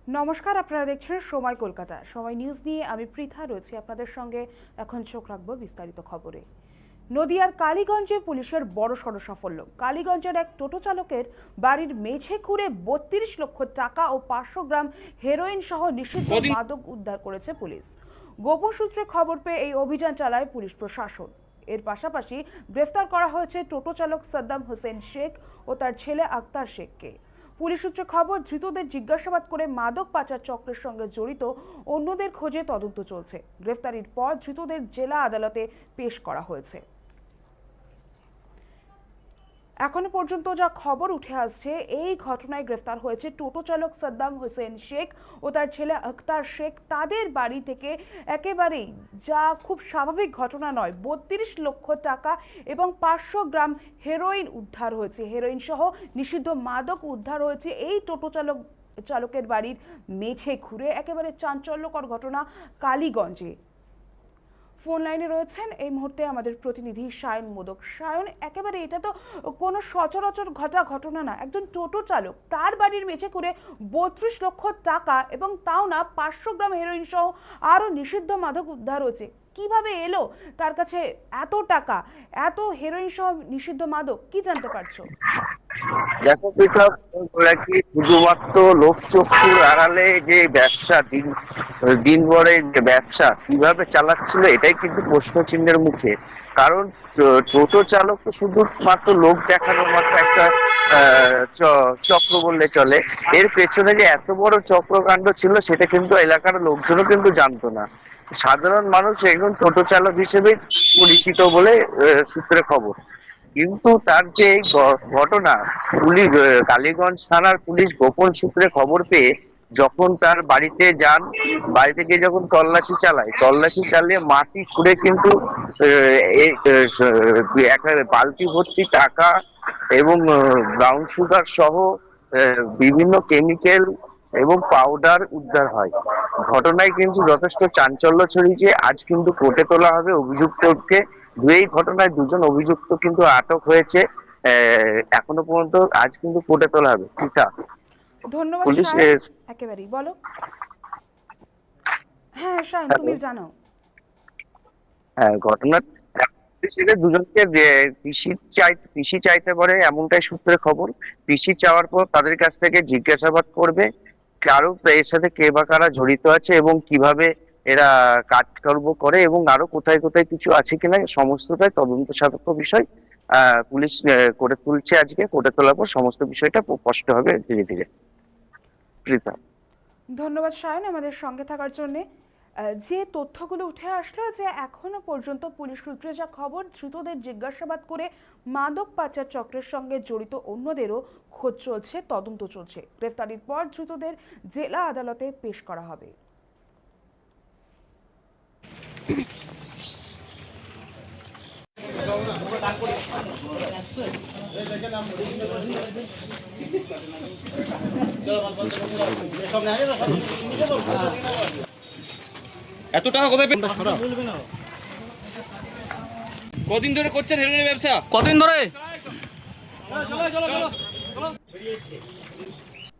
নমস্কার, আপনারা দেখছেন সময় কলকাতা। সময় নিউজ নিয়ে আমি পৃথা রয়েছি আপনাদের সঙ্গে। এখন চোখ রাখবো বিস্তারিত খবরে। নদিয়ার কালীগঞ্জে পুলিশের বড়সড় সাফল্য। কালীগঞ্জের এক টোটো চালকের বাড়ির মেঝে খুঁড়ে ৩২ লক্ষ টাকা ও ৫০০ গ্রাম হেরোইন সহ নিষিদ্ধ মাদক উদ্ধার করেছে পুলিশ। গোপন সূত্রে খবর পেয়ে এই অভিযান চালায় পুলিশ প্রশাসন। এর পাশাপাশি গ্রেফতার করা হয়েছে টোটো চালক সাদ্দাম হোসেন শেখ ও তার ছেলে আক্তার শেখকে। পুলিশ সূত্রে খবর, ধৃতদের জিজ্ঞাসাবাদ করে মাদক পাচার চক্রের সঙ্গে জড়িত অন্যদের খোঁজে তদন্ত চলছে। গ্রেফতারির পর ধৃতদের জেলা আদালতে পেশ করা হয়েছে। এখনো পর্যন্ত যা খবর উঠে আসছে, এই ঘটনায় গ্রেফতার হয়েছে টোটো চালক সাদ্দাম হোসেন শেখ ও তার ছেলে আক্তার শেখ। তাদের বাড়ি থেকে একেবারেই, যা খুব স্বাভাবিক ঘটনা নয়, ৩২ লক্ষ টাকা এবং ৫০০ গ্রাম হেরোইন উদ্ধার হয়েছে। হেরোইন সহ নিষিদ্ধ মাদক উদ্ধার হয়েছে এই টোটো চালকের বাড়ির মেঝে খুঁড়ে। একেবারে চাঞ্চল্যকর ঘটনা কালীগঞ্জে। ফোন লাইনে রয়েছেন এই মুহূর্তে আমাদের প্রতিনিধি সায়ন মোদক। সায়ন, একেবারে এটা তো কোনো সচরাচর ঘটনা না। একজন টোটো চালক, তার বাড়ির মেঝে করে ৩২ লক্ষ টাকা এবং তাও না ৫০০ গ্রাম হেরোইন সহ আরও নিষিদ্ধ মাদক উদ্ধার হয়েছে। কিভাবে এলো তার কাছে এত টাকা, এত হেরোইন সহ নিষিদ্ধ মাদক? কি জানতে পারছো? দেখো পৃথক, শুধুমাত্র লোকচক্ষুর আড়ালে যে ব্যবসা দিন ভরে যে ব্যবসা কিভাবে চালাচ্ছিল, এটাই কিন্তু প্রশ্ন চিহ্নের মুখে। কারণ টোটো চালক তো শুধুমাত্র লোক দেখানোর মাত্র একটা চক্র বললে চলে। এর পেছনে যে এত বড় চক্রকাণ্ড ছিল সেটা কিন্তু এলাকার লোকজনও কিন্তু জানতো না। সাধারণ মানুষ একজন টোটো চালক হিসেবে পরিচিত বলে সূত্রে খবর। কিন্তু তার যে ঘটনা, পুলিশ কালীগঞ্জ থানার পুলিশ গোপন সূত্রে খবর পেয়ে যখন তার বাড়িতে যান, বাড়িতে গিয়ে যখন তল্লাশি চালিয়ে মাটি খুঁড়ে কিন্তু একটা বালতি ভর্তি টাকা এবং ব্রাউন সুগার সহ বিভিন্ন কেমিক্যাল এবং পাউডার উদ্ধার হয়। ঘটনায় কিন্তু যথেষ্ট চাঞ্চল্য ছড়িয়েছে। আজ কিন্তু কোর্টে তোলা হবে অভিযুক্তকে। এই ঘটনায় দুজন অভিযুক্ত কিন্তু আটক হয়েছে। এখনো পর্যন্ত আজ কিন্তু কোর্টে তোলা হবে। ধন্যবাদ পুলিশ সায়ন। একেবারেই বলো। হ্যাঁ সায়ন, তুমি জানাও। ঘটনা দুজনকে পিসি চাইতে পারে এমনটাই সূত্রে খবর। পিসি চাওয়ার পর তাদের কাছ থেকে জিজ্ঞাসাবাদ করবে কারো এর সাথে কে বা কারা জড়িত আছে এবং কিভাবে এরা কাজকর্ম করে এবং আরো কোথায় কোথায় কিছু আছে কিনা সমস্তটাই তদন্ত সাপেক্ষ বিষয়। পুলিশ কোর্টে তুলছে। আজকে কোর্টে তোলার পর সমস্ত বিষয়টা স্পষ্ট হবে ধীরে ধীরে। ধন্যবাদ সায়ন আমাদের সঙ্গে থাকার জন্য। যে তথ্যগুলো উঠে আসলো, যে এখনো পর্যন্ত পুলিশ সূত্রে যা খবর, ধৃতদের জিজ্ঞাসাবাদ করে মাদক পাচার চক্রের সঙ্গে জড়িত অন্যদেরও খোঁজ চলছে, তদন্ত চলছে। গ্রেফতারির পর ধৃতদের জেলা আদালতে পেশ করা হবে। এত টাকা কোথায় পেলেন? কদিন ধরে করছেন হেরোইনের ব্যবসা? কতদিন ধরে?